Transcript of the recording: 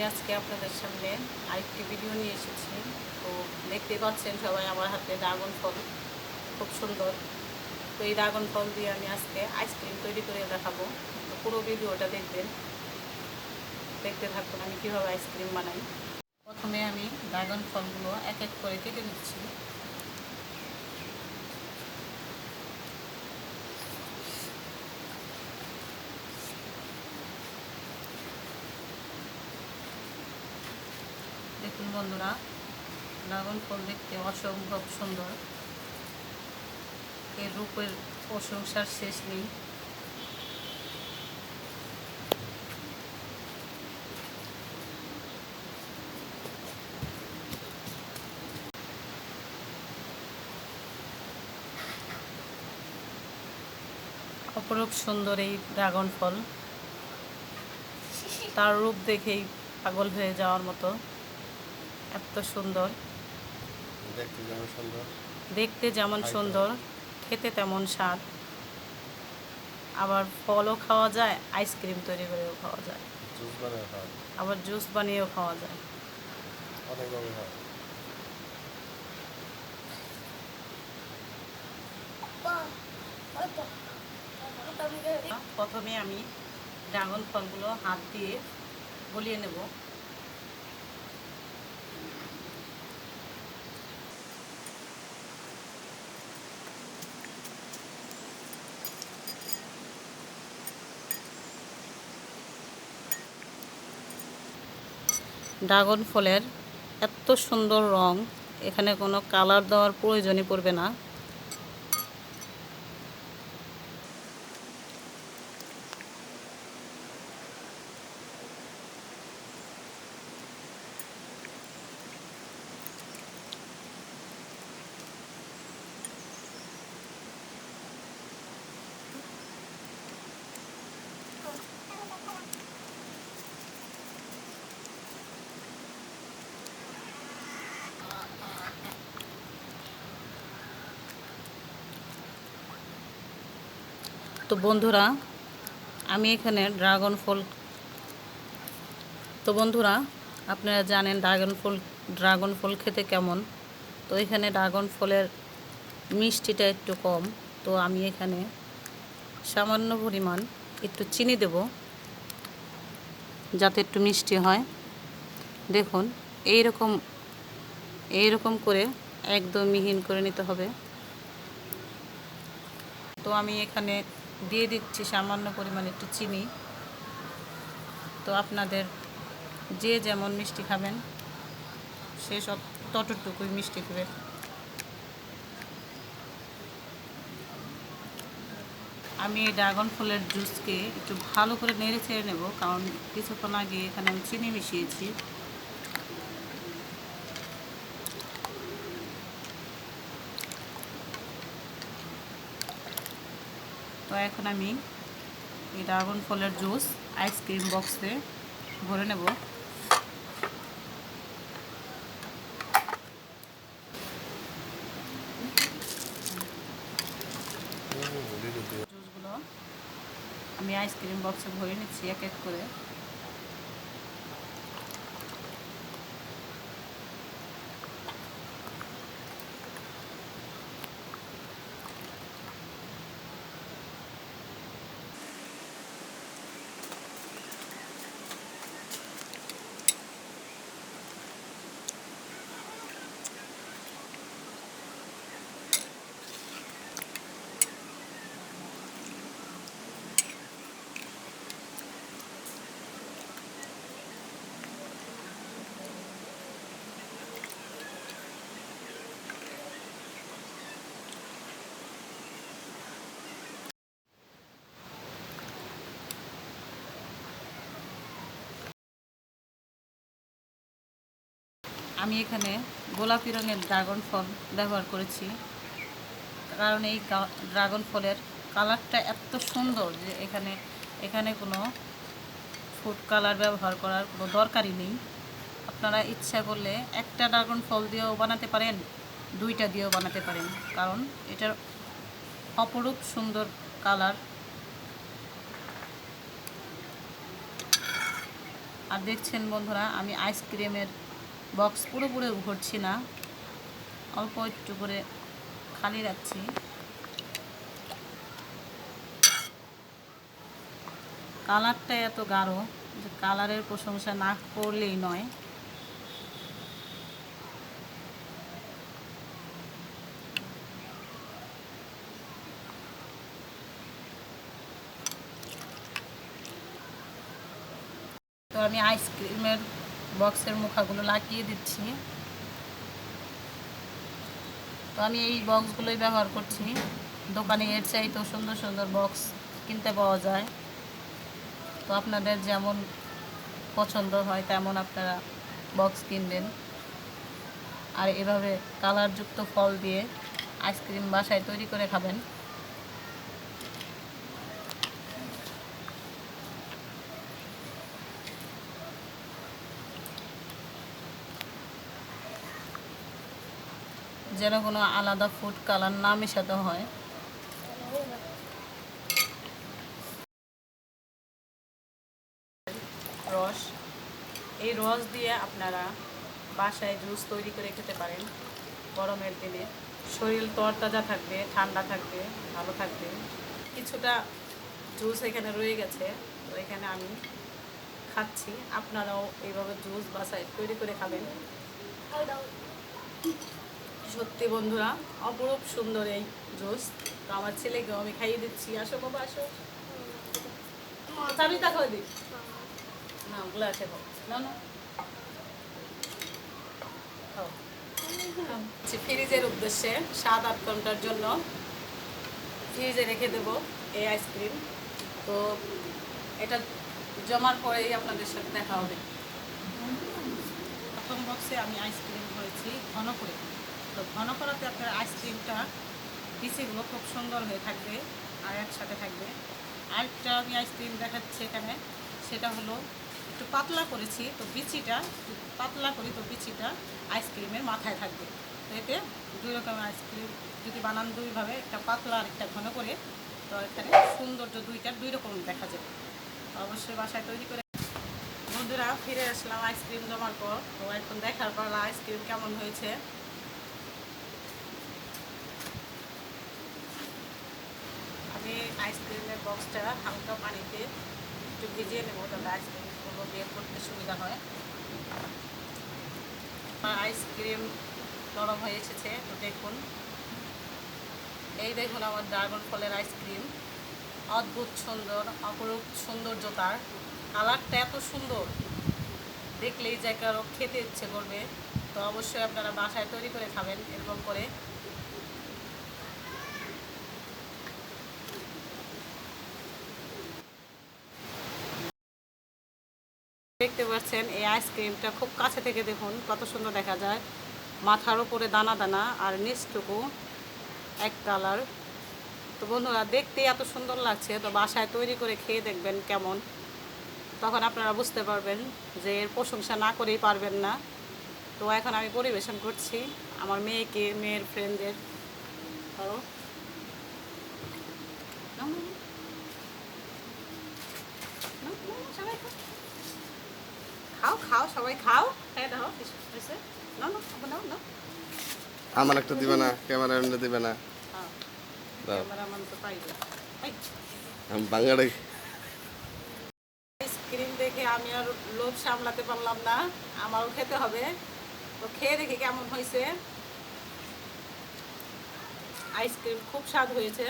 আজকে আপনাদের সামনে আরেকটি ভিডিও নিয়ে এসেছি। তো দেখতেই পাচ্ছেন সবাই আমার হাতে ড্রাগন ফল, খুব সুন্দর। তো এই ড্রাগন ফল দিয়ে আমি আজকে আইসক্রিম তৈরি করে দেখাবো। তো পুরো ভিডিওটা দেখতে থাকুন আমি কীভাবে আইসক্রিম বানাই। প্রথমে আমি ড্রাগন ফলগুলো এক এক করে কেটে নিচ্ছি। দেখুন বন্ধুরা, ড্রাগন ফল দেখতে অসম্ভব সুন্দর, এর রূপের প্রশংসার শেষ নেই। অপরূপ সুন্দর এই ড্রাগন ফল, তার রূপ দেখেই পাগল হয়ে যাওয়ার মতো, এত সুন্দর। দেখতে যেমন সুন্দর, খেতে তেমন স্বাদ। আবার ফলও খাওয়া যায়, আইসক্রিম তৈরি করেও খাওয়া যায়, আবার জুস বানিয়েও খাওয়া যায়। প্রথমে আমি ড্রাগন ফলগুলো হাত দিয়ে গলিয়ে নেব। ড্রাগন ফলের এত সুন্দর রং, এখানে কোনো কালার দেওয়ার প্রয়োজনই পড়বে না। তো বন্ধুরা, আমি এখানে আপনারা জানেন ড্রাগন ফল খেতে কেমন। তো এখানে ড্রাগন ফলের মিষ্টিটা একটু কম, তো আমি এখানে সামান্য পরিমাণ একটু চিনি দেব, যাতে একটু মিষ্টি হয়। দেখুন, এইরকম করে একদম মিহিন করে নিতে হবে। তো আমি এখানে দিয়ে দিচ্ছি সামান্য পরিমাণ একটু চিনি। তো আপনাদের যে যেমন মিষ্টি খাবেন সে সব ততটুকুই মিষ্টি দেবে। আমি এই ড্রাগন ফলের জুসকে একটু ভালো করে নেড়ে ছেড়ে নেব, কারণ কিছুক্ষণ আগে এখানে আমি চিনি মিশিয়েছি। তো এখন আমি এই ড্রাগন ফলের জুস আইসক্রিম বক্সে ভরে নেব। জুসগুলো আমি আইসক্রিম বক্সে ভরে নিচ্ছি এক এক করে। আমি এখানে গোলাপি রঙের ড্রাগন ফল ব্যবহার করেছি, কারণ এই ড্রাগন ফলের কালারটা এত সুন্দর যে এখানে কোনো ফুড কালার ব্যবহার করার কোনো দরকারই নেই। আপনারা ইচ্ছা করলে একটা ড্রাগন ফল দিয়েও বানাতে পারেন, দুইটা দিয়েও বানাতে পারেন, কারণ এটার অপরূপ সুন্দর কালার। আর দেখছেন বন্ধুরা, আমি আইসক্রিমের বক্স পুরোপুরি ভরছি না, অল্প একটু করে খালি রাখছি। কালারটা এত গাঢ় যে কালারের প্রশংসা না করলেই নয়। তো আমি আইসক্রিমের বক্সের মুখাগুলো লাগিয়ে দিচ্ছি। তো আমি এই বক্সগুলোই ব্যবহার করছি, দোকানে এর চাইতেও সুন্দর সুন্দর বক্স কিনতে পাওয়া যায়। তো আপনাদের যেমন পছন্দ হয় তেমন আপনারা বক্স কিনবেন। আর এভাবে কালারযুক্ত ফল দিয়ে আইসক্রিম বাসায় তৈরি করে খাবেন। যেন কোনো আলাদা ফুড কালার না মেশাতে হয়। রস, এই রস দিয়ে আপনারা বাসায় জুস তৈরি করে খেতে পারেন। গরমের দিনে শরীর তরতাজা থাকবে, ঠান্ডা থাকবে, ভালো থাকবে। কিছুটা জুস এখানে রয়ে গেছে, তো এখানে আমি খাচ্ছি। আপনারাও এইভাবে জুস বাসায় তৈরি করে খাবেন। সত্যি বন্ধুরা, অপরূপ সুন্দর এই জুস। তো আমার ছেলেকেও আমি খাইয়ে দিচ্ছি। আসো বাবা, আসো। চাবি তা খাওয়া দিই না, ওগুলো আছে না না। ফ্রিজের উদ্দেশ্যে 7-8 ঘন্টার জন্য ফ্রিজে রেখে দেবো এই আইসক্রিম। তো এটা জমার পরেই আপনাদের সাথে দেখা হবে। প্রথম বক্সে আমি আইসক্রিম করেছি ঘন করে। তো ঘন করাতে আপনার আইসক্রিমটা পিসেগুলো খুব সুন্দর হয়ে থাকবে আর একসাথে থাকবে। আরেকটা আমি আইসক্রিম দেখাচ্ছি এখানে, সেটা হলো একটু পাতলা করেছি। তো বিচিটা পাতলা করি, তো বিচিটা আইসক্রিমের মাথায় থাকবে। তো এতে দুই রকমের আইসক্রিম যদি বানান দুইভাবে, একটা পাতলা আর একটা ঘন করে, তো এখানে সৌন্দর্য দুই রকম দেখা যাবে। অবশ্যই বাসায় তৈরি করে। বন্ধুরা, ফিরে আসলাম আইসক্রিম জমার পর। তো এখন দেখার পর আইসক্রিম কেমন হয়েছে। আমি আইসক্রিমের বক্সটা হালকা পানিতে একটু ভিজিয়ে নেবো, তাহলে আইসক্রিমগুলো বের করতে সুবিধা হয়। আইসক্রিম নরম হয়ে এসেছে, তো দেখুন, এই দেখুন আমার ড্রাগন ফলের আইসক্রিম। অদ্ভুত সুন্দর, অপরূপ সৌন্দর্যতার। কালারটা এত সুন্দর, দেখলেই যে কারো খেতে ইচ্ছে করবে। তো অবশ্যই আপনারা বাসায় তৈরি করে খাবেন এরকম করে। দেখতে পাচ্ছেন এই আইসক্রিমটা খুব কাছে থেকে দেখুন কত সুন্দর দেখা যায়। মাথার উপরে দানা দানা আর নিচটুকু এক কালার। তো বন্ধুরা, দেখতে এত সুন্দর লাগছে, তো বাসায় তৈরি করে খেয়ে দেখবেন কেমন। তখন আপনারা বুঝতে পারবেন যে এর প্রশংসা না করেই পারবেন না। তো এখন আমি পরিবেশন করছি আমার মেয়েকে, মেয়ের ফ্রেন্ডদের। খাও খাও, সবাই খাও, হ্যাঁ দাও। না না নাও না, আমার একটা দিবে না, ক্যামেরাম্যান দিবে না। ক্যামেরাম্যান তো পাইবে। আমি বাঙালি। আইসক্রিম দেখে আমি আর লোভ সামলাতে পারলাম না, আমারও খেতে হবে। তো খেয়ে দেখি কেমন হয়েছে। আইসক্রিম খুব স্বাদ হয়েছে।